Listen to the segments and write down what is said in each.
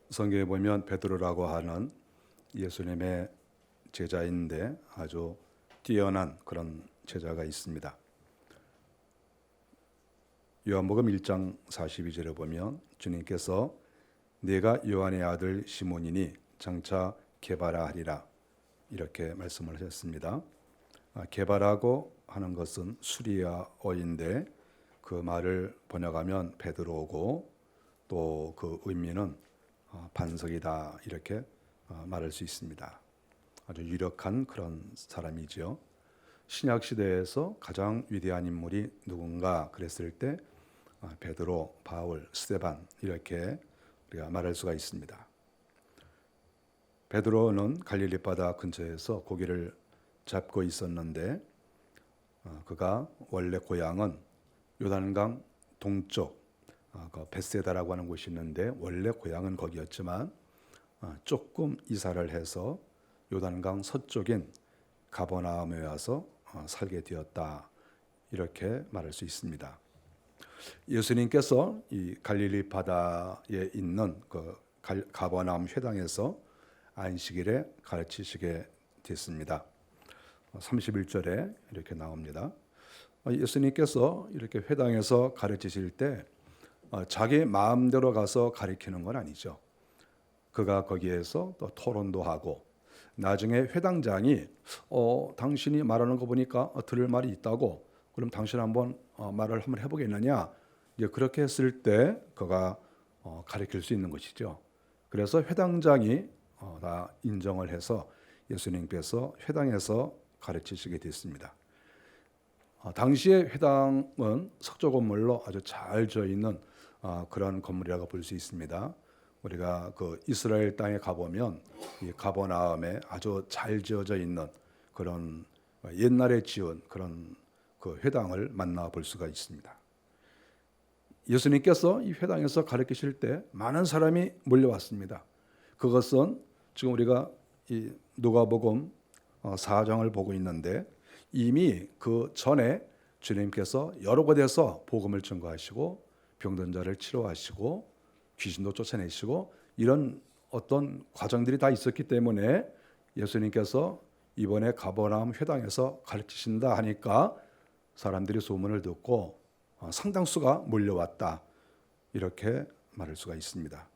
성경에 보면 베드로라고 하는 예수님의 제자인데 아주 뛰어난 그런 제자가 있습니다. 요한복음 1장 42절에 보면 주님께서 네가 요한의 아들 시몬이니 장차 게바라 하리라 이렇게 말씀을 하셨습니다. 게바라고 하는 것은 수리아어인데 그 말을 번역하면 베드로고 또 그 의미는 반석이다 이렇게 말할 수 있습니다. 아주 유력한 그런 사람이죠. 신약 시대에서 가장 위대한 인물이 누군가 그랬을 때 베드로, 바울, 스데반 이렇게 우리가 말할 수가 있습니다. 베드로는 갈릴리 바다 근처에서 고기를 잡고 있었는데 그가 원래 고향은 요단강 동쪽 그 벳세다라고 하는 곳이 있는데 원래 고향은 거기였지만 조금 이사를 해서 요단강 서쪽인 가버나움에 와서 살게 되었다 이렇게 말할 수 있습니다. 예수님께서 이 갈릴리 바다에 있는 그 가버나움 회당에서 안식일에 가르치시게 됐습니다. 31절에 이렇게 나옵니다. 예수님께서 이렇게 회당에서 가르치실 때 자기 마음대로 가서 가르치는 건 아니죠. 그가 거기에서 또 토론도 하고 나중에 회당장이 당신이 말하는 거 보니까 들을 말이 있다고 그럼 당신 한번 말을 한번 해보겠느냐 이제 그렇게 했을 때 그가 가르칠 수 있는 것이죠. 그래서 회당장이 다 인정을 해서 예수님께서 회당에서 가르치시게 됐습니다. 당시의 회당은 석조 건물로 아주 잘 지어 있는 그런 건물이라고 볼 수 있습니다. 우리가 그 이스라엘 땅에 가보면 이 가버나움에 아주 잘 지어져 있는 그런 옛날에 지은 그런 그 회당을 만나볼 수가 있습니다. 예수님께서 이 회당에서 가르치실 때 많은 사람이 몰려왔습니다. 그것은 지금 우리가 이 누가복음 4장을 보고 있는데 이미 그 전에 주님께서 여러 곳에서 복음을 전거하시고 병든 자를 치료하시고 귀신도 쫓아내시고 이런 어떤 과정들이 다 있었기 때문에 예수님께서 이번에 가버나움 회당에서 가르치신다 하니까 사람들이 소문을 듣고 상당수가 몰려왔다 이렇게 말할 수가 있습니다.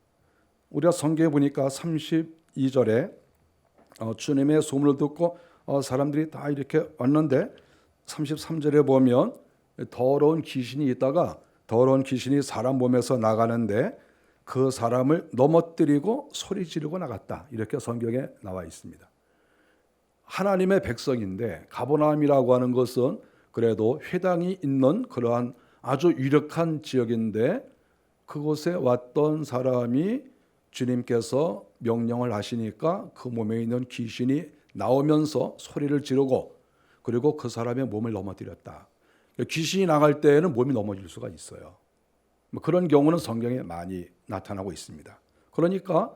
우리가 성경에 보니까 32절에 주님의 소문을 듣고 사람들이 다 이렇게 왔는데 33절에 보면 더러운 귀신이 있다가 더러운 귀신이 사람 몸에서 나가는데 그 사람을 넘어뜨리고 소리 지르고 나갔다 이렇게 성경에 나와 있습니다. 하나님의 백성인데 가버나움이라고 하는 것은 그래도 회당이 있는 그러한 아주 유력한 지역인데 그곳에 왔던 사람이 주님께서 명령을 하시니까 그 몸에 있는 귀신이 나오면서 소리를 지르고 그리고 그 사람의 몸을 넘어뜨렸다. 귀신이 나갈 때에는 몸이 넘어질 수가 있어요. 그런 경우는 성경에 많이 나타나고 있습니다. 그러니까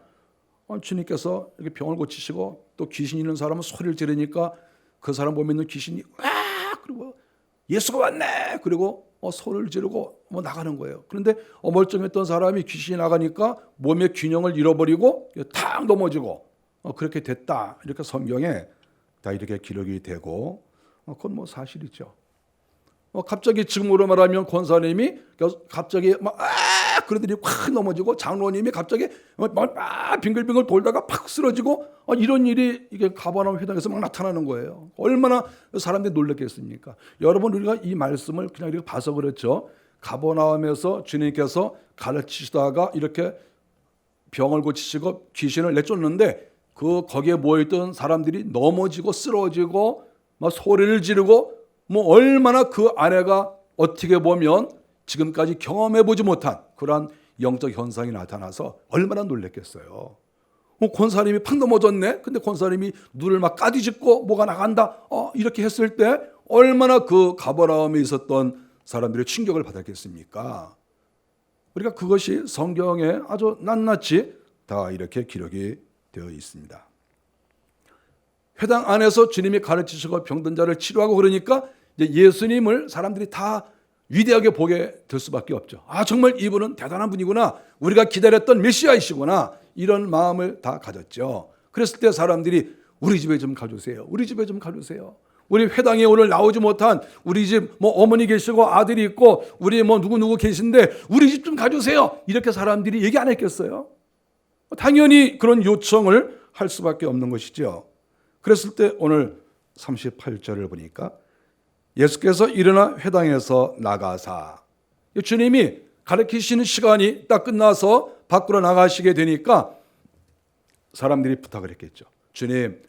주님께서 이렇게 병을 고치시고 또 귀신 있는 사람은 소리를 지르니까 그 사람 몸에 있는 귀신이 그리고 예수가 왔네 그리고 소리를 지르고 나가는 거예요. 그런데 멀쩡했던 사람이 귀신이 나가니까 몸의 균형을 잃어버리고 탁 넘어지고 그렇게 됐다 이렇게 성경에 다 이렇게 기록이 되고 그건 사실이죠. 갑자기 지금으로 말하면 권사님이 갑자기 그러더니 확 넘어지고 장로님이 갑자기 빙글빙글 돌다가 팍 쓰러지고 이런 일이 이게 가버나움 회당에서 막 나타나는 거예요. 얼마나 사람들이 놀랐겠습니까? 여러분 우리가 이 말씀을 그냥 이렇게 봐서 그렇죠. 가버나움에서 주님께서 가르치시다가 이렇게 병을 고치시고 귀신을 내쫓는데 거기에 모여있던 사람들이 넘어지고 쓰러지고 막 소리를 지르고 얼마나 그 안에가 어떻게 보면 지금까지 경험해보지 못한 그러한 영적 현상이 나타나서 얼마나 놀랬겠어요. 권사님이 팍 넘어졌네. 근데 권사님이 눈을 막 까디짓고 뭐가 나간다. 이렇게 했을 때 얼마나 그 가버나움에 있었던 사람들의 충격을 받았겠습니까? 그러니까 그것이 성경에 아주 낱낱이 다 이렇게 기록이 되어 있습니다. 회당 안에서 주님이 가르치시고 병든 자를 치료하고 그러니까 이제 예수님을 사람들이 다 위대하게 보게 될 수밖에 없죠. 정말 이분은 대단한 분이구나. 우리가 기다렸던 메시아이시구나. 이런 마음을 다 가졌죠. 그랬을 때 사람들이 우리 집에 좀 가주세요. 우리 집에 좀 가주세요. 우리 회당에 오늘 나오지 못한 우리 집 뭐 어머니 계시고 아들이 있고 우리 뭐 누구 계신데 우리 집 좀 가주세요. 이렇게 사람들이 얘기 안 했겠어요? 당연히 그런 요청을 할 수밖에 없는 것이죠. 그랬을 때 오늘 38절을 보니까 예수께서 일어나 회당에서 나가사, 주님이 가르치시는 시간이 딱 끝나서 밖으로 나가시게 되니까 사람들이 부탁을 했겠죠. 주님,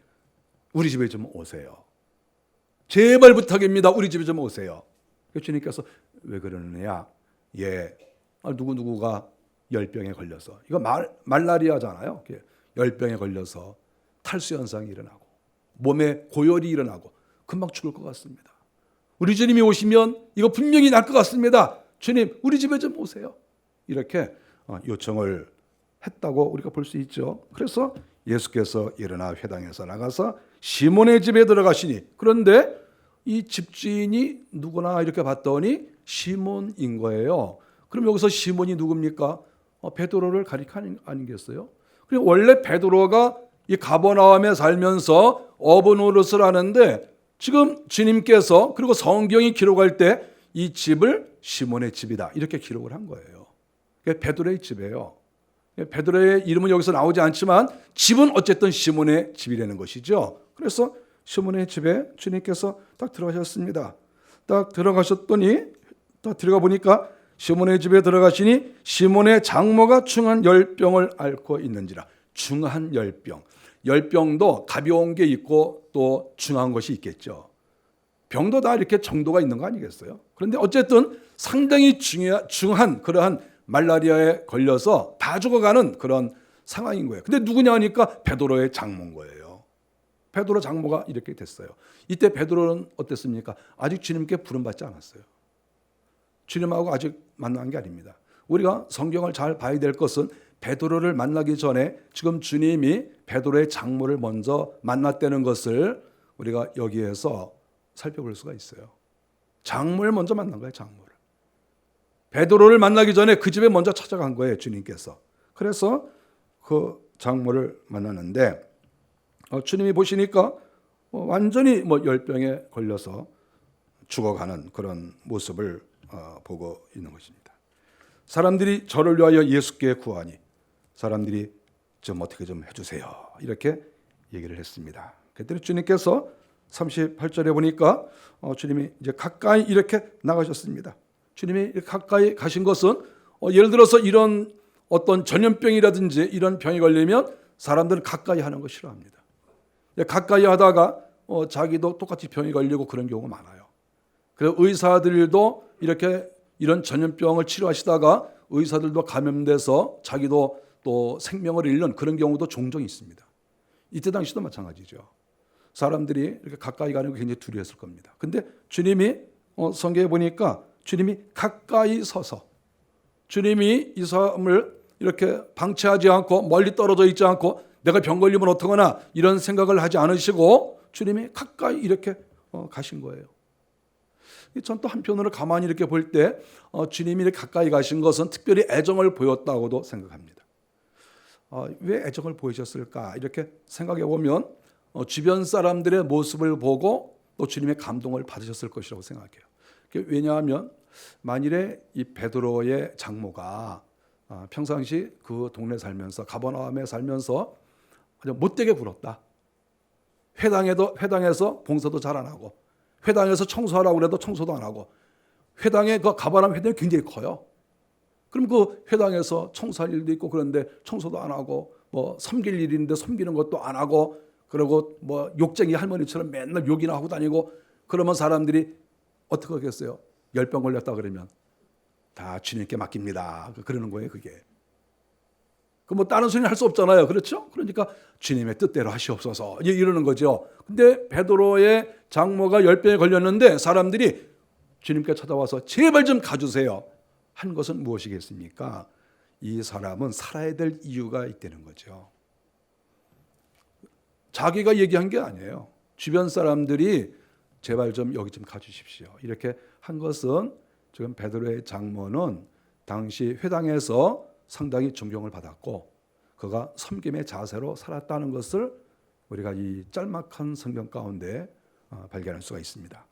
우리 집에 좀 오세요. 제발 부탁입니다. 우리 집에 좀 오세요. 주님께서 왜 그러느냐? 누구가 열병에 걸려서, 이거 말라리아잖아요. 열병에 걸려서 탈수 현상이 일어나고 몸에 고열이 일어나고 금방 죽을 것 같습니다. 우리 주님이 오시면 이거 분명히 날 것 같습니다. 주님, 우리 집에 좀 오세요. 이렇게 요청을 했다고 우리가 볼 수 있죠. 그래서 예수께서 일어나 회당에서 나가서 시몬의 집에 들어가시니, 그런데 이 집주인이 누구나 이렇게 봤더니 시몬인 거예요. 그럼 여기서 시몬이 누굽니까? 베드로를 가리키는 아니겠어요? 그리고 원래 베드로가 이 가버나움에 살면서 어부 노릇을 하는데 지금 주님께서 그리고 성경이 기록할 때 이 집을 시몬의 집이다 이렇게 기록을 한 거예요. 베드로의 집이에요. 베드로의 이름은 여기서 나오지 않지만 집은 어쨌든 시몬의 집이라는 것이죠. 그래서 시몬의 집에 주님께서 딱 들어가셨습니다. 딱 들어가셨더니 딱 들어가 보니까 시몬의 집에 들어가시니 시몬의 장모가 중한 열병을 앓고 있는지라. 중한 열병. 열병도 가벼운 게 있고 또 중한 것이 있겠죠. 병도 다 이렇게 정도가 있는 거 아니겠어요? 그런데 어쨌든 상당히 중한 그러한 말라리아에 걸려서 다 죽어가는 그런 상황인 거예요. 근데 누구냐 하니까 베드로의 장모인 거예요. 베드로 장모가 이렇게 됐어요. 이때 베드로는 어땠습니까? 아직 주님께 부름받지 않았어요. 주님하고 아직 만난 게 아닙니다. 우리가 성경을 잘 봐야 될 것은 베드로를 만나기 전에 지금 주님이 베드로의 장모를 먼저 만났다는 것을 우리가 여기에서 살펴볼 수가 있어요. 장모를 먼저 만난 거예요. 장모를. 베드로를 만나기 전에 그 집에 먼저 찾아간 거예요. 주님께서. 그래서 그 장모를 만났는데 주님이 보시니까 완전히 열병에 걸려서 죽어가는 그런 모습을 보고 있는 것입니다. 사람들이 저를 위하여 예수께 구하니 사람들이 좀 어떻게 좀 해주세요. 이렇게 얘기를 했습니다. 그때 주님께서 38절에 보니까 주님이 이제 가까이 이렇게 나가셨습니다. 주님이 이렇게 가까이 가신 것은 예를 들어서 이런 어떤 전염병이라든지 이런 병이 걸리면 사람들은 가까이 하는 거 싫어합니다. 가까이 하다가 자기도 똑같이 병이 걸리고 그런 경우가 많아요. 그래서 의사들도 이렇게 이런 전염병을 치료하시다가 의사들도 감염돼서 자기도 또 생명을 잃는 그런 경우도 종종 있습니다. 이때 당시도 마찬가지죠. 사람들이 이렇게 가까이 가는 거 굉장히 두려웠을 겁니다. 근데 주님이 성경에 보니까 주님이 가까이 서서 주님이 이 사람을 이렇게 방치하지 않고 멀리 떨어져 있지 않고 내가 병 걸리면 어떡하나 이런 생각을 하지 않으시고 주님이 가까이 이렇게 가신 거예요. 전 또 한편으로 가만히 이렇게 볼 때 주님이 이렇게 가까이 가신 것은 특별히 애정을 보였다고도 생각합니다. 왜 애정을 보이셨을까? 이렇게 생각해 보면 주변 사람들의 모습을 보고 또 주님의 감동을 받으셨을 것이라고 생각해요. 왜냐하면 만일에 이 베드로의 장모가 평상시 그 동네 살면서 가버나움에 살면서 아주 못되게 굴었다. 회당에서 봉사도 잘 안 하고 회당에서 청소하라고 해도 청소도 안 하고 회당에 그 가버나움 회당이 굉장히 커요. 그럼 그 회당에서 청소할 일도 있고 그런데 청소도 안 하고 섬길 일인데 섬기는 것도 안 하고 그리고 욕쟁이 할머니처럼 맨날 욕이나 하고 다니고 그러면 사람들이 어떻게 하겠어요? 열병 걸렸다 그러면 다 주님께 맡깁니다. 그러는 거예요, 그게. 다른 소리는 할 수 없잖아요. 그렇죠? 그러니까 주님의 뜻대로 하시옵소서 이러는 거죠. 근데 베드로의 장모가 열병에 걸렸는데 사람들이 주님께 찾아와서 제발 좀 가주세요 한 것은 무엇이겠습니까? 이 사람은 살아야 될 이유가 있다는 거죠. 자기가 얘기한 게 아니에요. 주변 사람들이 제발 좀 여기 좀 가주십시오 이렇게 한 것은 지금 베드로의 장모는 당시 회당에서 상당히 존경을 받았고 그가 섬김의 자세로 살았다는 것을 우리가 이 짤막한 성경 가운데 발견할 수가 있습니다.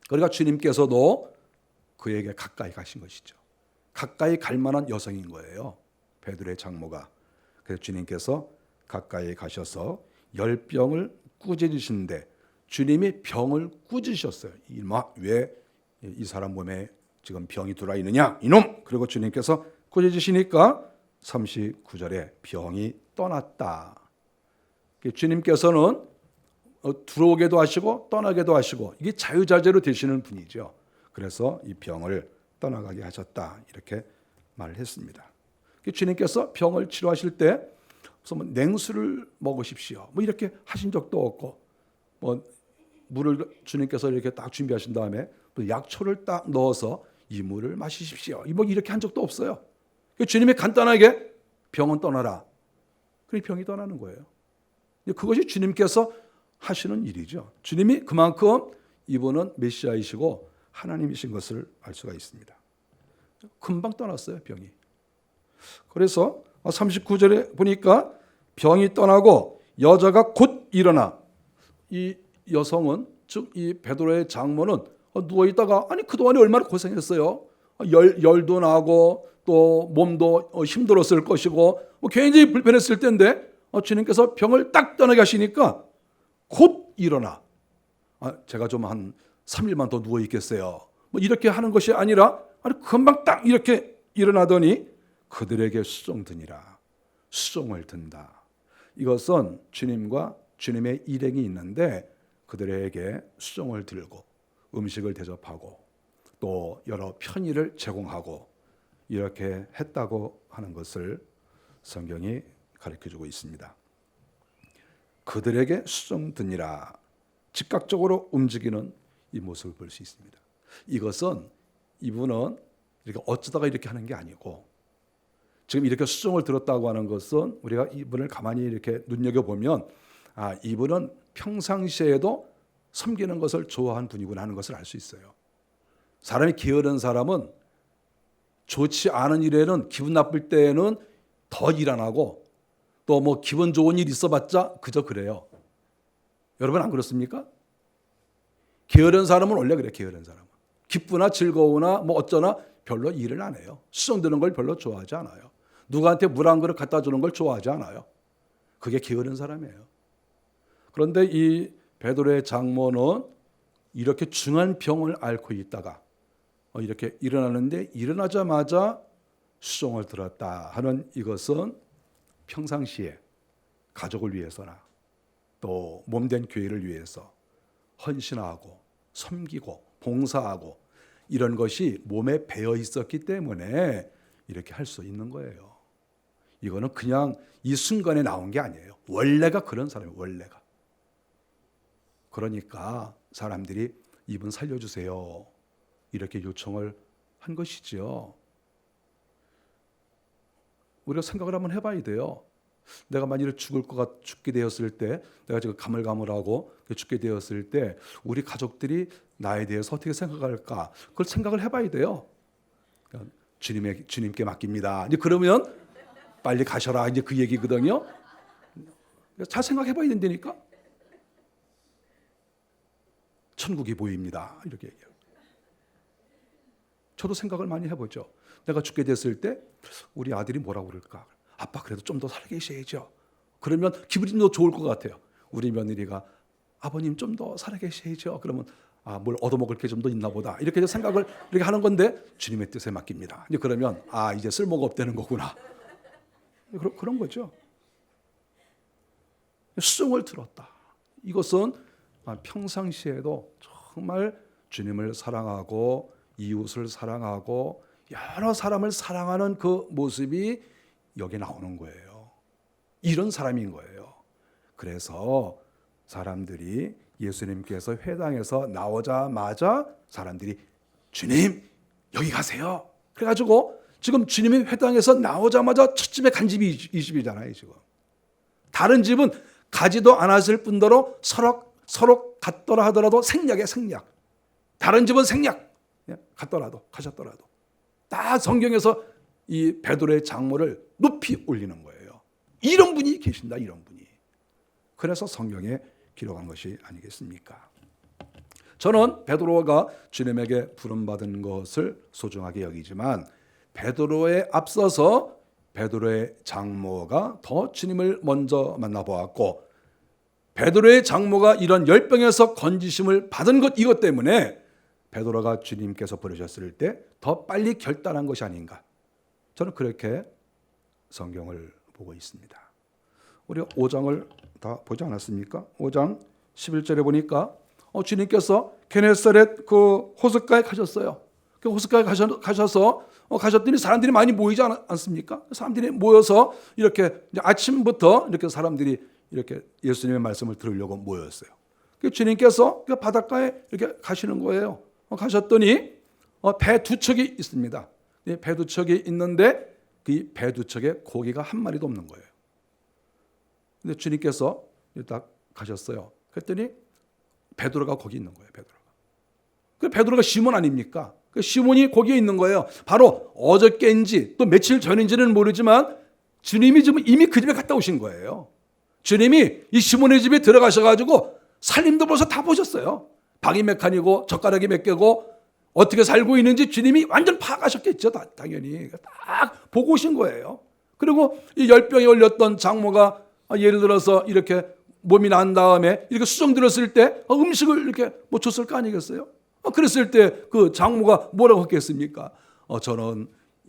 그러니까 주님께서도 그에게 가까이 가신 것이죠. 가까이 갈 만한 여성인 거예요. 베드로의 장모가. 그래서 주님께서 가까이 가셔서 열병을 꾸짖으시는데 주님이 병을 꾸짖으셨어요. 왜 이 사람 몸에 지금 병이 들어와 있느냐 이놈. 그리고 주님께서 꾸짖으시니까 39절에 병이 떠났다. 주님께서는 들어오게도 하시고 떠나게도 하시고 이게 자유자재로 되시는 분이죠. 그래서 이 병을 떠나가게 하셨다 이렇게 말을 했습니다. 주님께서 병을 치료하실 때 냉수를 먹으십시오 뭐 이렇게 하신 적도 없고 물을 주님께서 이렇게 딱 준비하신 다음에 약초를 딱 넣어서 이 물을 마시십시오 뭐 이렇게 한 적도 없어요. 주님이 간단하게 병은 떠나라. 그러니 병이 떠나는 거예요. 그것이 주님께서 하시는 일이죠. 주님이 그만큼 이분은 메시아이시고 하나님이신 것을 알 수가 있습니다. 금방 떠났어요, 병이. 그래서 39절에 보니까 병이 떠나고 여자가 곧 일어나. 이 여성은 즉 이 베드로의 장모는 누워 있다가 아니 그동안에 얼마나 고생했어요. 열도 나고 또 몸도 힘들었을 것이고 굉장히 불편했을 텐데 주님께서 병을 딱 떠나게 하시니까 곧 일어나. 제가 좀 한 3일만 더 누워 있겠어요. 이렇게 하는 것이 아니라 금방 딱 이렇게 일어나더니 그들에게 수종드니라. 수종을 든다. 이것은 주님과 주님의 일행이 있는데 그들에게 수종을 들고 음식을 대접하고 또 여러 편의를 제공하고 이렇게 했다고 하는 것을 성경이 가르쳐주고 있습니다. 그들에게 수종드니라. 즉각적으로 움직이는 이 모습을 볼 수 있습니다. 이것은 이분은 이렇게 어쩌다가 이렇게 하는 게 아니고 지금 이렇게 수종을 들었다고 하는 것은 우리가 이분을 가만히 이렇게 눈여겨보면 이분은 평상시에도 섬기는 것을 좋아하는 분이구나 하는 것을 알 수 있어요. 사람이 게으른 사람은 좋지 않은 일에는 기분 나쁠 때에는 더 일 안 하고 또 기분 좋은 일 있어봤자 그저 그래요. 여러분 안 그렇습니까? 게으른 사람은 원래 그래. 게으른 사람은 기쁘나 즐거우나 어쩌나 별로 일을 안 해요. 수종드는 걸 별로 좋아하지 않아요. 누구한테 물 한 그릇 갖다 주는 걸 좋아하지 않아요. 그게 게으른 사람이에요. 그런데 이 베드로의 장모는 이렇게 중한 병을 앓고 있다가 이렇게 일어나는데 일어나자마자 수종을 들었다 하는 이것은 평상시에 가족을 위해서나 또 몸된 교회를 위해서 헌신하고 섬기고 봉사하고 이런 것이 몸에 배어 있었기 때문에 이렇게 할 수 있는 거예요. 이거는 그냥 이 순간에 나온 게 아니에요. 원래가 그런 사람이에요. 원래가. 그러니까 사람들이 이분 살려주세요 이렇게 요청을 한 것이죠. 우리가 생각을 한번 해봐야 돼요. 내가 만일 죽게 되었을 때, 내가 지금 가물가물하고 죽게 되었을 때 우리 가족들이 나에 대해서 어떻게 생각할까? 그걸 생각을 해봐야 돼요. 주님께 맡깁니다. 이제 그러면 빨리 가셔라 이제 그 얘기거든요. 잘 생각해봐야 된다니까. 천국이 보입니다. 이렇게 얘기해요. 저도 생각을 많이 해보죠. 내가 죽게 됐을 때 우리 아들이 뭐라고 그럴까? 아빠 그래도 좀 더 살아계셔야죠. 그러면 기분이 더 좋을 것 같아요. 우리 며느리가 아버님 좀 더 살아계셔야죠. 그러면 뭘 얻어먹을 게 좀 더 있나 보다. 이렇게 생각을 이렇게 하는 건데 주님의 뜻에 맡깁니다. 이제 그러면 이제 쓸모가 없다는 거구나. 그런 거죠. 수종을 들었다. 이것은 평상시에도 정말 주님을 사랑하고 이웃을 사랑하고 여러 사람을 사랑하는 그 모습이 여기 나오는 거예요. 이런 사람인 거예요. 그래서 사람들이 예수님께서 회당에서 나오자마자 사람들이 주님 여기 가세요. 그래가지고 지금 주님이 회당에서 나오자마자 첫 집에 간 집이 이 집이잖아요. 지금 다른 집은 가지도 않았을 뿐더러 서로 갔더라 하더라도 생략이야. 생략. 다른 집은 생략. 가셨더라도 다 성경에서 이 베드로의 장모를 높이 올리는 거예요. 이런 분이 계신다, 이런 분이. 그래서 성경에 기록한 것이 아니겠습니까? 저는 베드로가 주님에게 부름받은 것을 소중하게 여기지만 베드로에 앞서서 베드로의 장모가 더 주님을 먼저 만나보았고 베드로의 장모가 이런 열병에서 건지심을 받은 것 이것 때문에 베드로가 주님께서 부르셨을 때 더 빨리 결단한 것이 아닌가. 저는 그렇게 성경을 보고 있습니다. 우리가 5장을 다 보지 않았습니까? 5장 11절에 보니까 주님께서 게네사렛 그 호숫가에 가셨어요. 그 호숫가에 가셨더니 사람들이 많이 모이지 않습니까? 사람들이 모여서 이렇게 아침부터 이렇게 사람들이 이렇게 예수님의 말씀을 들으려고 모였어요. 주님께서 그 바닷가에 이렇게 가시는 거예요. 가셨더니 배 두 척이 있습니다. 배 두 척이 있는데 그 배 두 척에 고기가 한 마리도 없는 거예요. 근데 주님께서 딱 가셨어요. 그랬더니 베드로가 거기 있는 거예요. 베드로가 시몬 아닙니까? 그 시몬이 거기에 있는 거예요. 바로 어저께인지 또 며칠 전인지는 모르지만 주님이 지금 이미 그 집에 갔다 오신 거예요. 주님이 이 시몬의 집에 들어가셔가지고 살림도 벌써 다 보셨어요. 방이 몇 칸이고 젓가락이 몇 개고 어떻게 살고 있는지 주님이 완전 파악하셨겠죠. 당연히 딱 보고 오신 거예요. 그리고 이 열병에 걸렸던 장모가 예를 들어서 이렇게 몸이 난 다음에 이렇게 수정 들었을 때 음식을 이렇게 뭐 줬을 거 아니겠어요? 그랬을 때 그 장모가 뭐라고 했겠습니까? 저는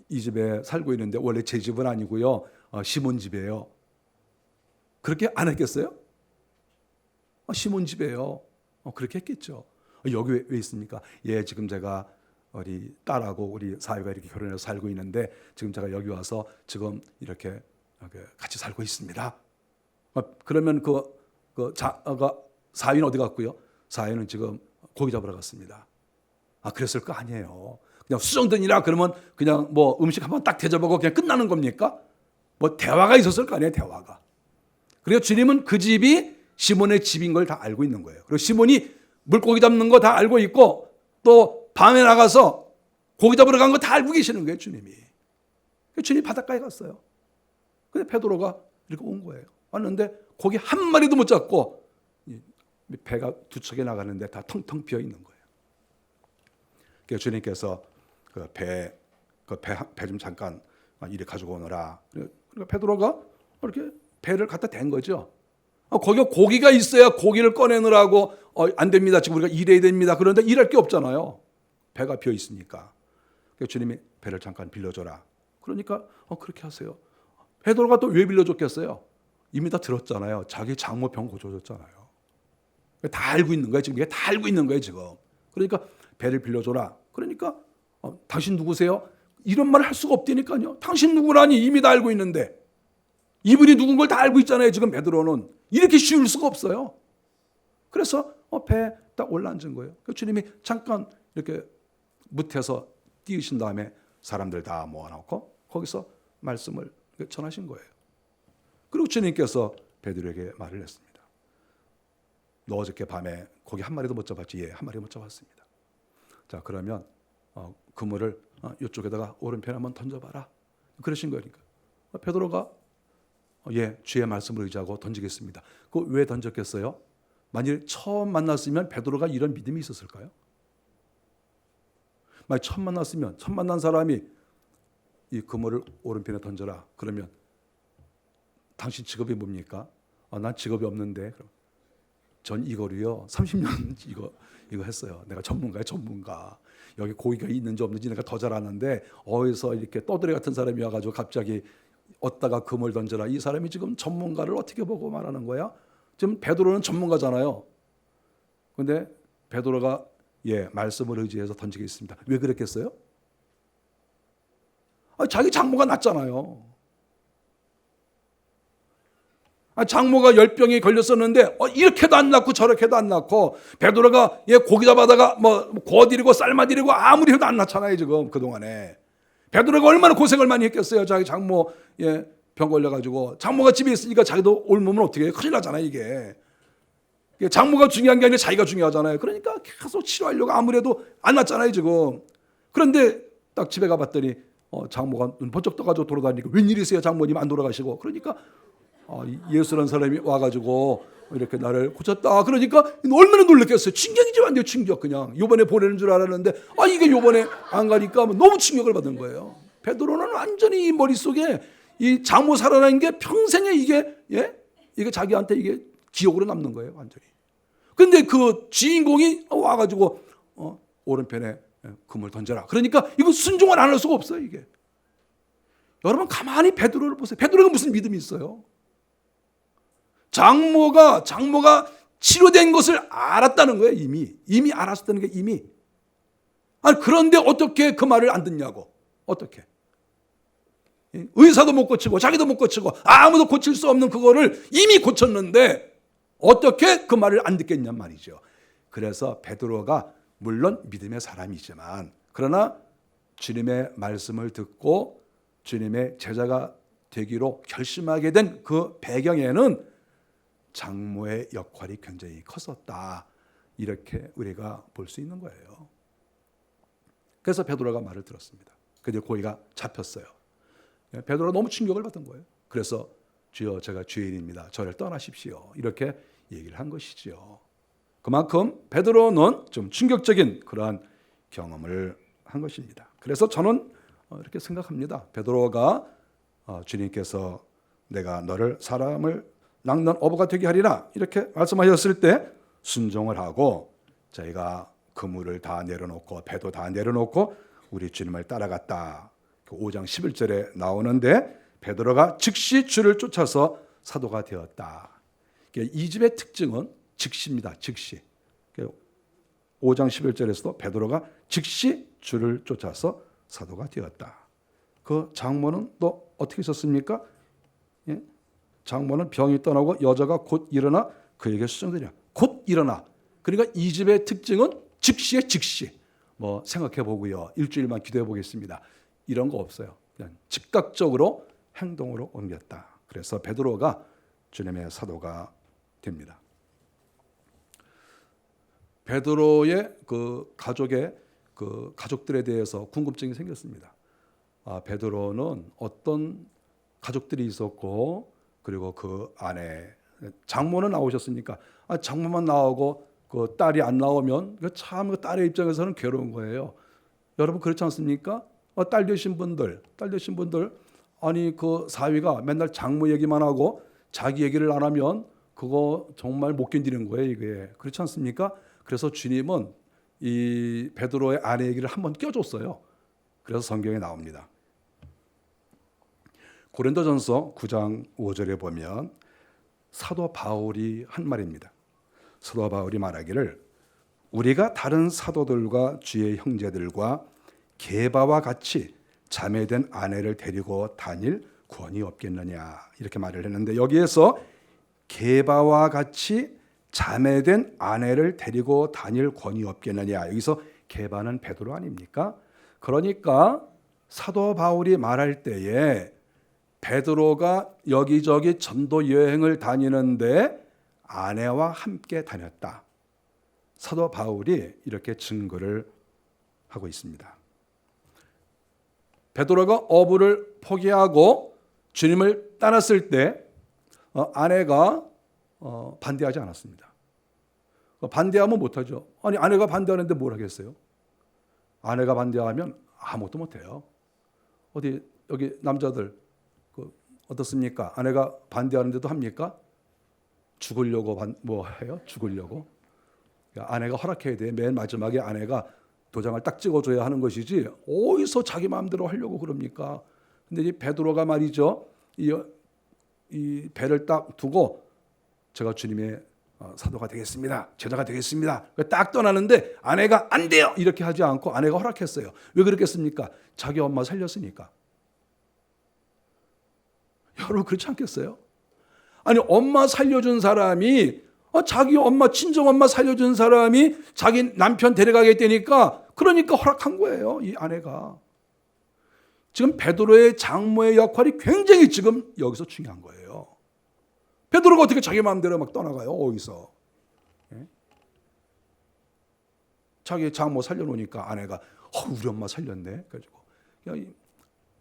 이 집에 살고 있는데 원래 제 집은 아니고요. 시몬 집이에요. 그렇게 안 했겠어요? 시몬 집이에요. 그렇게 했겠죠. 여기 왜 있습니까? 예, 지금 제가 우리 딸하고 우리 사위가 이렇게 결혼해서 살고 있는데 지금 제가 여기 와서 지금 이렇게 같이 살고 있습니다. 그러면 사위는 어디 갔고요? 사위는 지금 고기 잡으러 갔습니다. 그랬을 거 아니에요. 그냥 수정전이라 그러면 그냥 뭐 음식 한번 딱 대접하고 그냥 끝나는 겁니까? 뭐 대화가 있었을 거 아니에요, 대화가. 그리고 주님은 그 집이 시몬의 집인 걸 다 알고 있는 거예요. 그리고 시몬이 물고기 잡는 거 다 알고 있고 또 밤에 나가서 고기 잡으러 간 거 다 알고 계시는 거예요, 주님이. 주님이 바닷가에 갔어요. 근데 베드로가 이렇게 온 거예요. 왔는데 고기 한 마리도 못 잡고 배가 두 척에 나가는데 다 텅텅 비어 있는 거예요. 그래서 주님께서 배 좀 잠깐 이리 가지고 오너라. 그러니까 베드로가 이렇게 배를 갖다 댄 거죠. 거기가 고기가 있어야 고기를 꺼내느라고 안 됩니다. 지금 우리가 일해야 됩니다. 그런데 일할 게 없잖아요. 배가 비어 있으니까. 그래서 주님이 배를 잠깐 빌려줘라. 그러니까 그렇게 하세요. 베드로가 또 왜 빌려줬겠어요? 이미 다 들었잖아요. 자기 장모 병 고쳐줬잖아요. 다 알고 있는 거예요. 지금 이게 다 알고 있는 거예요. 지금. 그러니까 배를 빌려줘라. 그러니까 당신 누구세요? 이런 말을 할 수가 없다니까요. 당신 누구라니 이미 다 알고 있는데. 이분이 누군 걸 다 알고 있잖아요. 지금 베드로는. 이렇게 쉬울 수가 없어요. 그래서 배에 딱 올라앉은 거예요. 주님이 잠깐 이렇게 무태서 띄우신 다음에 사람들 다 모아놓고 거기서 말씀을 전하신 거예요. 그리고 주님께서 베드로에게 말을 했습니다. 너 어저께 밤에 고기 한 마리도 못 잡았지? 예, 한 마리 못 잡았습니다. 자, 그러면 그물을 이쪽에다가 오른편에 한번 던져봐라. 그러신 거니까. 베드로가 예, 주의 말씀을 의지하고 던지겠습니다. 그거 왜 던졌겠어요? 만일 처음 만났으면 베드로가 이런 믿음이 있었을까요? 만약 처음 만난 사람이 이 그물을 오른편에 던져라. 그러면 당신 직업이 뭡니까? 난 직업이 없는데. 그럼 전 이거로요 30년 이거 했어요. 내가 전문가예요, 전문가. 여기 고기가 있는지 없는지 내가 더 잘 아는데 어디서 이렇게 떠들이 같은 사람이 와가지고 갑자기 어디다가 그물 던져라. 이 사람이 지금 전문가를 어떻게 보고 말하는 거야? 지금 베드로는 전문가잖아요. 근데 베드로가 예, 말씀을 의지해서 던지겠습니다. 왜 그랬겠어요? 자기 장모가 낫잖아요. 장모가 열병에 걸렸었는데 이렇게도 안 낫고 저렇게도 안 낫고 베드로가 예, 고기 잡아다가 뭐 구워드리고 삶아드리고 아무리 해도 안 낫잖아요. 지금 그동안에 베드로가 얼마나 고생을 많이 했겠어요. 자기 장모 예, 병 걸려가지고 장모가 집에 있으니까 자기도 옮으면 어떻게 해요? 큰일 나잖아요. 이게 장모가 중요한 게 아니라 자기가 중요하잖아요. 그러니까 계속 치료하려고 아무래도 안 낫잖아요. 지금. 그런데 딱 집에 가봤더니 장모가 눈 번쩍 떠가지고 돌아다니니까 웬일이세요? 장모님 안 돌아가시고. 그러니까 예수라는 사람이 와가지고 이렇게 나를 고쳤다. 그러니까 얼마나 놀랐겠어요. 충격이지 완전 충격. 그냥 요번에 보내는 줄 알았는데 이게 요번에 안 가니까 너무 충격을 받은 거예요. 베드로는 완전히 이 머릿속에 이 장모 살아나는 게 평생에 이게 자기한테 이게 기억으로 남는 거예요. 완전히. 근데 그 주인공이 와가지고 오른편에 금을 던져라. 그러니까 이거 순종을 안 할 수가 없어요. 이게. 여러분 가만히 베드로를 보세요. 베드로가 무슨 믿음이 있어요? 장모가 치료된 것을 알았다는 거예요. 이미 알았다는 게 이미. 그런데 어떻게 그 말을 안 듣냐고. 어떻게? 의사도 못 고치고 자기도 못 고치고 아무도 고칠 수 없는 그거를 이미 고쳤는데 어떻게 그 말을 안 듣겠냔 말이죠. 그래서 베드로가 물론 믿음의 사람이지만 그러나 주님의 말씀을 듣고 주님의 제자가 되기로 결심하게 된 그 배경에는 장모의 역할이 굉장히 컸었다. 이렇게 우리가 볼 수 있는 거예요. 그래서 베드로가 말을 들었습니다. 근데 고기가 잡혔어요. 베드로가 너무 충격을 받은 거예요. 그래서 주여 제가 죄인입니다. 저를 떠나십시오. 이렇게 얘기를 한 것이지요. 그만큼 베드로는 좀 충격적인 그러한 경험을 한 것입니다. 그래서 저는 이렇게 생각합니다. 베드로가 주님께서 내가 너를 사람을 낚는 어부가 되게 하리라 이렇게 말씀하셨을 때 순종을 하고 저희가 그물을 다 내려놓고 배도 다 내려놓고 우리 주님을 따라갔다. 5장 11절에 나오는데 베드로가 즉시 주를 쫓아서 사도가 되었다. 이 집의 특징은 즉시입니다. 즉시. 5장 11절에서도 베드로가 즉시 주를 쫓아서 사도가 되었다. 그 장모는 또 어떻게 있었습니까? 장모는 병이 떠나고 여자가 곧 일어나 그에게 수정되냐. 곧 일어나. 그러니까 이 집의 특징은 즉시의 즉시. 생각해 보고요. 일주일만 기도해 보겠습니다. 이런 거 없어요. 그냥 즉각적으로 행동으로 옮겼다. 그래서 베드로가 주님의 사도가 됩니다. 베드로의 그 가족들에 대해서 궁금증이 생겼습니다. 베드로는 어떤 가족들이 있었고 그리고 그 안에 장모는 나오셨으니까 장모만 나오고 그 딸이 안 나오면 참 그 딸의 입장에서는 괴로운 거예요. 여러분 그렇지 않습니까? 딸 되신 분들 아니 그 사위가 맨날 장모 얘기만 하고 자기 얘기를 안 하면 그거 정말 못 견디는 거예요. 이게 그렇지 않습니까? 그래서 주님은 이 베드로의 아내 얘기를 한번 껴줬어요. 그래서 성경에 나옵니다. 고린도전서 9장 5절에 보면 사도 바울이 한 말입니다. 사도 바울이 말하기를 우리가 다른 사도들과 주의 형제들과 게바와 같이 자매된 아내를 데리고 다닐 권이 없겠느냐 이렇게 말을 했는데 여기에서 게바와 같이 자매된 아내를 데리고 다닐 권이 없겠느냐 여기서 게바는 베드로 아닙니까? 그러니까 사도 바울이 말할 때에 베드로가 여기저기 전도 여행을 다니는데 아내와 함께 다녔다. 사도 바울이 이렇게 증거를 하고 있습니다. 베드로가 어부를 포기하고 주님을 따랐을 때 아내가 반대하지 않았습니다. 반대하면 못하죠. 아니 아내가 반대하는데 뭘 하겠어요? 아내가 반대하면 아무것도 못해요. 어디 여기 남자들 어떻습니까? 아내가 반대하는데도 합니까? 죽으려고 뭐 해요? 죽으려고? 아내가 허락해야 돼. 맨 마지막에 아내가 도장을 딱 찍어줘야 하는 것이지 어디서 자기 마음대로 하려고 그럽니까? 근데 이 베드로가 말이죠. 이 배를 딱 두고 제가 주님의 사도가 되겠습니다. 제자가 되겠습니다. 딱 떠나는데 아내가 안 돼요. 이렇게 하지 않고 아내가 허락했어요. 왜 그랬겠습니까? 자기 엄마 살렸으니까. 여러분 그렇지 않겠어요? 아니 엄마 살려준 사람이 자기 엄마 친정엄마 살려준 사람이 자기 남편 데려가겠다니까 그러니까 허락한 거예요. 이 아내가. 지금 베드로의 장모의 역할이 굉장히 지금 여기서 중요한 거예요. 베드로가 어떻게 자기 마음대로 막 떠나가요? 어디서? 예? 자기 장모 살려놓으니까 아내가 우리 엄마 살렸네. 그래가지고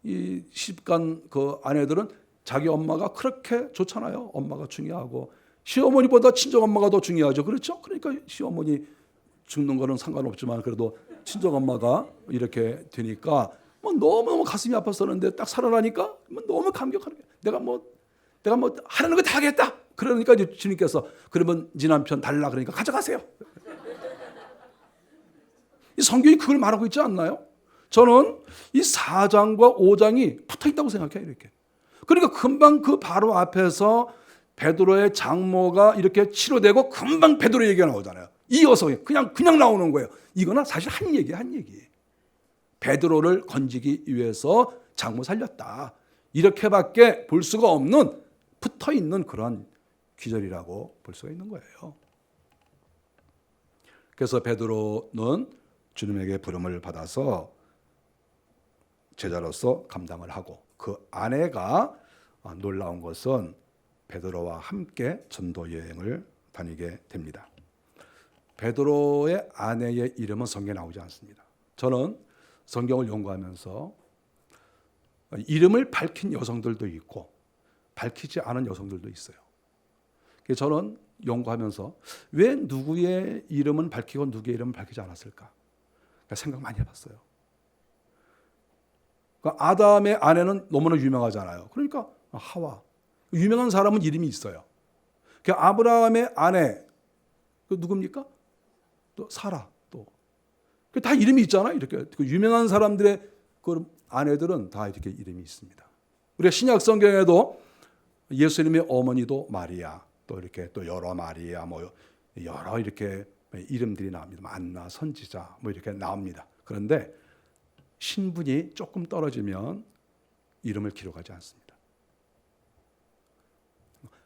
이 시집간 그 아내들은 자기 엄마가 그렇게 좋잖아요. 엄마가 중요하고 시어머니보다 친정엄마가 더 중요하죠. 그렇죠? 그러니까 시어머니 죽는 거는 상관없지만 그래도 친정엄마가 이렇게 되니까 뭐 너무너무 가슴이 아팠었는데 딱 살아나니까 뭐 너무 감격하는 거예요. 내가 뭐 하라는 거 다 하겠다. 그러니까 이제 주님께서 그러면 네 남편 달라 그러니까 가져가세요. 이 성경이 그걸 말하고 있지 않나요? 저는 이 4장과 5장이 붙어 있다고 생각해요. 이렇게. 그러니까 금방 그 바로 앞에서 베드로의 장모가 이렇게 치료되고 금방 베드로 얘기가 나오잖아요. 이 여성이 그냥 나오는 거예요. 이거는 사실 한 얘기. 베드로를 건지기 위해서 장모 살렸다. 이렇게밖에 볼 수가 없는 붙어 있는 그런 기절이라고 볼 수가 있는 거예요. 그래서 베드로는 주님에게 부름을 받아서 제자로서 감당을 하고 그 아내가 놀라운 것은 베드로와 함께 전도 여행을 다니게 됩니다. 베드로의 아내의 이름은 성경에 나오지 않습니다. 저는 성경을 연구하면서 이름을 밝힌 여성들도 있고 밝히지 않은 여성들도 있어요. 그래서 저는 연구하면서 왜 누구의 이름은 밝히고 누구의 이름은 밝히지 않았을까? 생각 많이 해봤어요. 그러니까 아담의 아내는 너무나 유명하잖아요. 그러니까 하와. 유명한 사람은 이름이 있어요. 아브라함의 아내 누굽니까? 또 사라. 또 다 이름이 있잖아요. 이렇게 유명한 사람들의 그 아내들은 다 이렇게 이름이 있습니다. 우리가 신약 성경에도 예수님의 어머니도 마리아, 또 이렇게 또 여러 마리아, 뭐 여러 이렇게 이름들이 나옵니다. 만나, 선지자, 뭐 이렇게 나옵니다. 그런데 신분이 조금 떨어지면 이름을 기록하지 않습니다.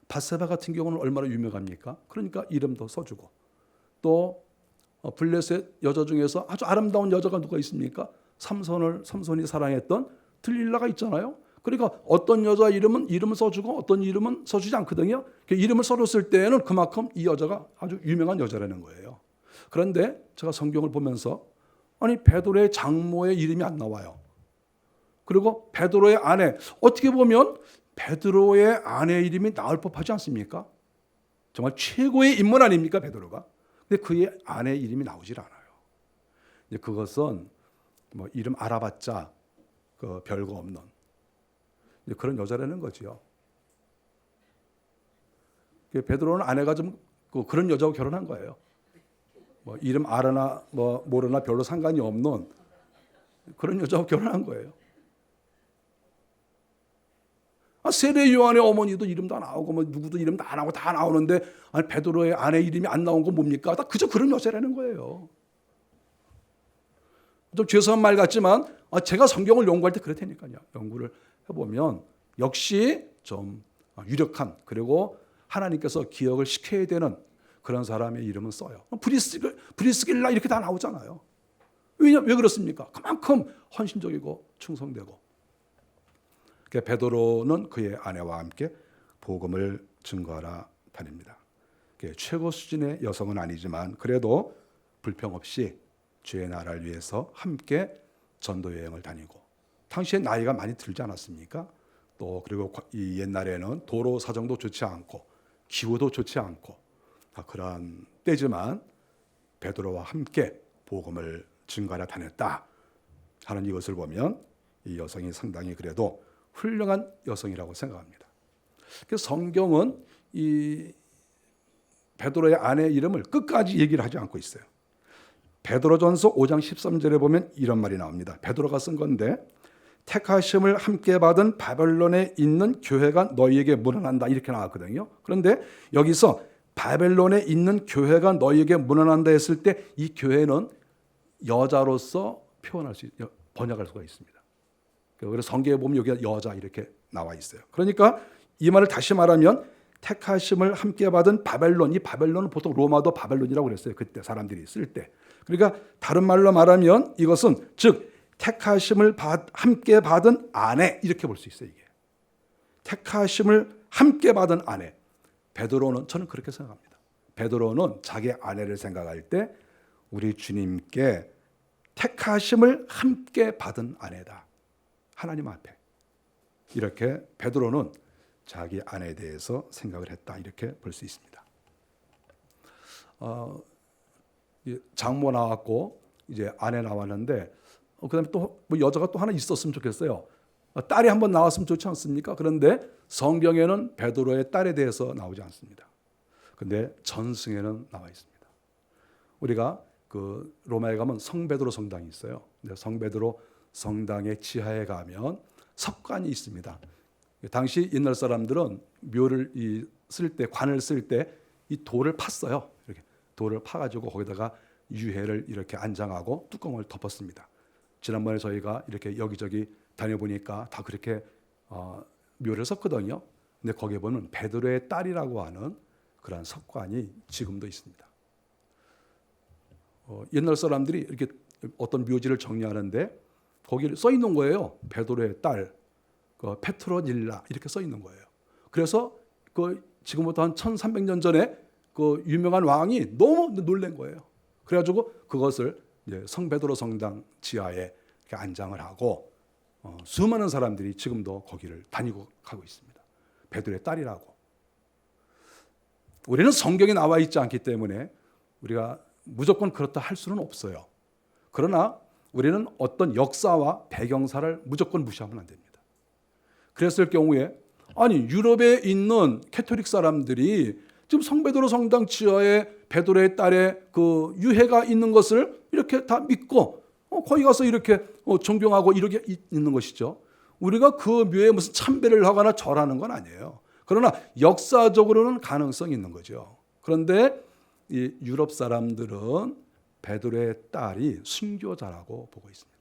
바세바 같은 경우는 얼마나 유명합니까? 그러니까 이름도 써주고 또 블레셋 여자 중에서 아주 아름다운 여자가 누가 있습니까? 삼손이 사랑했던 들릴라가 있잖아요. 그러니까 어떤 여자 이름을 써주고 어떤 이름은 써주지 않거든요. 이름을 써줬을 때에는 그만큼 이 여자가 아주 유명한 여자라는 거예요. 그런데 제가 성경을 보면서 아니 베드로의 장모의 이름이 안 나와요. 그리고 베드로의 아내, 어떻게 보면 베드로의 아내 이름이 나올 법하지 않습니까? 정말 최고의 인물 아닙니까 베드로가? 근데 그의 아내 이름이 나오질 않아요. 이제 그것은 뭐 이름 알아봤자 그 별거 없는 이제 그런 여자라는 거지요. 베드로는 아내가 좀 그런 여자하고 결혼한 거예요. 뭐 이름 알아나 뭐 모르나 별로 상관이 없는 그런 여자하고 결혼한 거예요. 세례 요한의 어머니도 이름 다 나오고 뭐 누구도 이름 다 나오고 다 나오는데 아니 베드로의 아내 이름이 안 나온 건 뭡니까? 다 그저 그런 여자라는 거예요. 좀 죄송한 말 같지만 제가 성경을 연구할 때 그렇다니까요. 연구를 해보면 역시 좀 유력한 그리고 하나님께서 기억을 시켜야 되는 그런 사람의 이름은 써요. 브리스길라 이렇게 다 나오잖아요. 왜 그렇습니까? 그만큼 헌신적이고 충성되고. 베드로는 그의 아내와 함께 복음을 증거하러 다닙니다. 최고 수준의 여성은 아니지만 그래도 불평 없이 주의 나라를 위해서 함께 전도 여행을 다니고 당시에 나이가 많이 들지 않았습니까? 또 그리고 이 옛날에는 도로 사정도 좋지 않고 기후도 좋지 않고 그러한 때지만 베드로와 함께 복음을 증거하러 다녔다 하는 이것을 보면 이 여성이 상당히 그래도 훌륭한 여성이라고 생각합니다. 그래서 성경은 이 베드로의 아내 이름을 끝까지 얘기를 하지 않고 있어요. 베드로전서 5장 13절에 보면 이런 말이 나옵니다. 베드로가 쓴 건데 택하심을 함께 받은 바벨론에 있는 교회가 너희에게 문안한다 이렇게 나왔거든요. 그런데 여기서 바벨론에 있는 교회가 너희에게 문안한다 했을 때 이 교회는 여자로서 표현할 수 번역할 수가 있습니다. 그래서 성경에 보면 여기 여자 이렇게 나와 있어요. 그러니까 이 말을 다시 말하면 택하심을 함께 받은 바벨론, 이 바벨론은 보통 로마도 바벨론이라고 그랬어요. 그때 사람들이 쓸 때. 그러니까 다른 말로 말하면 이것은 즉 택하심을 함께 받은 아내 이렇게 볼 수 있어요. 이게 택하심을 함께 받은 아내. 베드로는 저는 그렇게 생각합니다. 베드로는 자기 아내를 생각할 때 우리 주님께 택하심을 함께 받은 아내다. 하나님 앞에 이렇게 베드로는 자기 아내에 대해서 생각을 했다 이렇게 볼 수 있습니다. 장모 나왔고 이제 아내 나왔는데 그다음에 또 뭐 여자가 또 하나 있었으면 좋겠어요. 딸이 한번 나왔으면 좋지 않습니까? 그런데 성경에는 베드로의 딸에 대해서 나오지 않습니다. 근데 전승에는 나와 있습니다. 우리가 그 로마에 가면 성베드로 성당이 있어요. 근데 성베드로 성당의 지하에 가면 석관이 있습니다. 당시 옛날 사람들은 묘를 쓸 때, 관을 쓸 때 이 돌을 팠어요. 이렇게 돌을 파가지고 거기다가 유해를 이렇게 안장하고 뚜껑을 덮었습니다. 지난번에 저희가 이렇게 여기저기 다녀보니까 다 그렇게 묘를 썼거든요. 근데 거기에 보면 베드로의 딸이라고 하는 그러한 석관이 지금도 있습니다. 옛날 사람들이 이렇게 어떤 묘지를 정리하는데 거기에 써 있는 거예요. 베드로의 딸, 페트로닐라 이렇게 써 있는 거예요. 그래서 지금부터 한 1300년 전에 그 유명한 왕이 너무 놀란 거예요. 그래가지고 그것을 이제 성베드로 성당 지하에 이렇게 안장을 하고 수많은 사람들이 지금도 거기를 다니고 가고 있습니다. 베드로의 딸이라고. 우리는 성경에 나와 있지 않기 때문에 우리가 무조건 그렇다 할 수는 없어요. 그러나 우리는 어떤 역사와 배경사를 무조건 무시하면 안 됩니다. 그랬을 경우에 아니 유럽에 있는 캐토릭 사람들이 지금 성베드로 성당 지하에 베드로의 딸의 그 유해가 있는 것을 이렇게 다 믿고 거기 가서 이렇게 존경하고 이렇게 있는 것이죠. 우리가 그 묘에 무슨 참배를 하거나 절하는 건 아니에요. 그러나 역사적으로는 가능성이 있는 거죠. 그런데 이 유럽 사람들은 베드로의 딸이 순교자라고 보고 있습니다.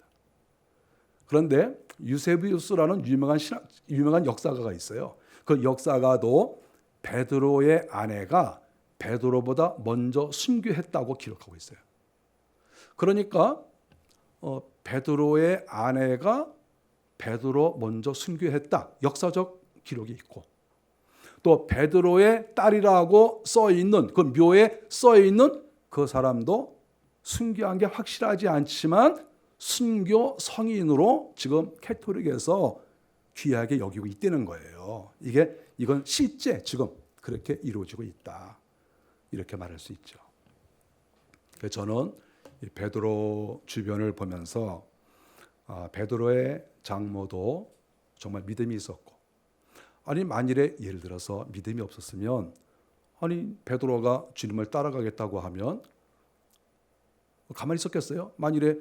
그런데 유세비우스라는 유명한 역사가가 있어요. 그 역사가도 베드로의 아내가 베드로보다 먼저 순교했다고 기록하고 있어요. 그러니까 베드로의 아내가 베드로 먼저 순교했다. 역사적 기록이 있고 또 베드로의 딸이라고 써 있는 그 묘에 써 있는 그 사람도 순교한 게 확실하지 않지만 순교 성인으로 지금 캐토릭에서 귀하게 여기고 있다는 거예요. 이건 실제 지금 그렇게 이루어지고 있다. 이렇게 말할 수 있죠. 그래서 저는 이 베드로 주변을 보면서 베드로의 장모도 정말 믿음이 있었고 아니 만일에 예를 들어서 믿음이 없었으면 아니 베드로가 주님을 따라가겠다고 하면 가만히 있었겠어요? 만일에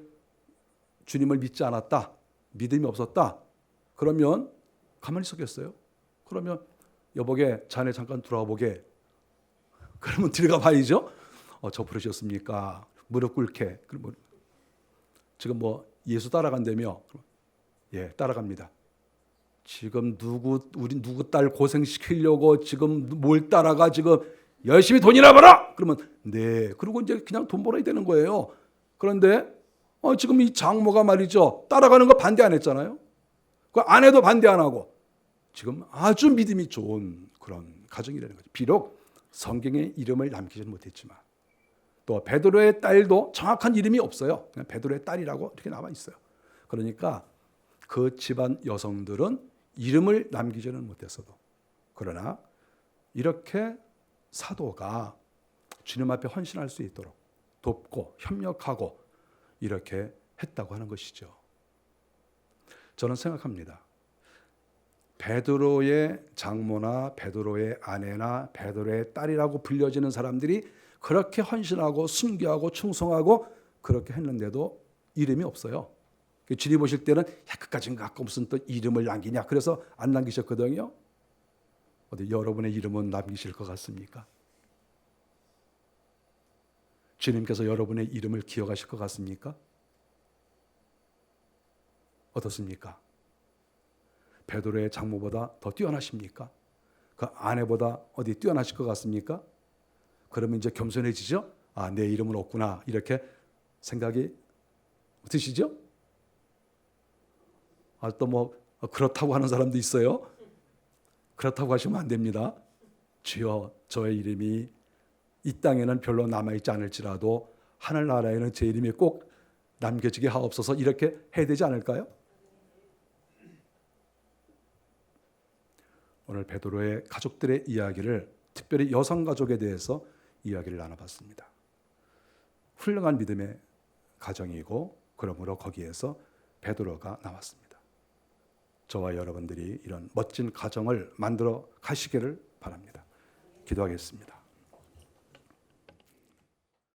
주님을 믿지 않았다, 믿음이 없었다, 그러면 가만히 있었겠어요? 그러면 여보게 자네 잠깐 들어와 보게. 그러면 들어가 봐야죠. 저 부르셨습니까? 무릎 꿇게. 그럼 지금 뭐 예수 따라간다며? 예, 따라갑니다. 지금 우리 누구 딸 고생시키려고 지금 뭘 따라가 지금 열심히 돈이나 벌어? 그러면 네. 그리고 이제 그냥 돈 벌어야 되는 거예요. 그런데 지금 이 장모가 말이죠. 따라가는 거 반대 안 했잖아요. 그 아내도 반대 안 하고 지금 아주 믿음이 좋은 그런 가정이라는 거죠. 비록 성경에 이름을 남기지는 못했지만 또 베드로의 딸도 정확한 이름이 없어요. 그냥 베드로의 딸이라고 이렇게 나와 있어요. 그러니까 그 집안 여성들은 이름을 남기지는 못했어도 그러나 이렇게 사도가 주님 앞에 헌신할 수 있도록 돕고 협력하고 이렇게 했다고 하는 것이죠. 저는 생각합니다. 베드로의 장모나 베드로의 아내나 베드로의 딸이라고 불려지는 사람들이 그렇게 헌신하고 순교하고 충성하고 그렇게 했는데도 이름이 없어요. 주님 보실 때는 그까지인가 아까 무슨 또 이름을 남기냐 그래서 안 남기셨거든요. 어디 여러분의 이름은 남기실 것 같습니까? 주님께서 여러분의 이름을 기억하실 것 같습니까? 어떻습니까? 베드로의 장모보다 더 뛰어나십니까? 그 아내보다 어디 뛰어나실 것 같습니까? 그러면 이제 겸손해지죠? 내 이름은 없구나 이렇게 생각이 드시죠? 또 뭐 그렇다고 하는 사람도 있어요. 그렇다고 하시면 안 됩니다. 주여 저의 이름이 이 땅에는 별로 남아있지 않을지라도 하늘나라에는 제 이름이 꼭 남겨지게 하옵소서 이렇게 해야 되지 않을까요? 오늘 베드로의 가족들의 이야기를, 특별히 여성 가족에 대해서 이야기를 나눠봤습니다. 훌륭한 믿음의 가정이고 그러므로 거기에서 베드로가 나왔습니다. 저와 여러분들이 이런 멋진 가정을 만들어 가시기를 바랍니다. 기도하겠습니다.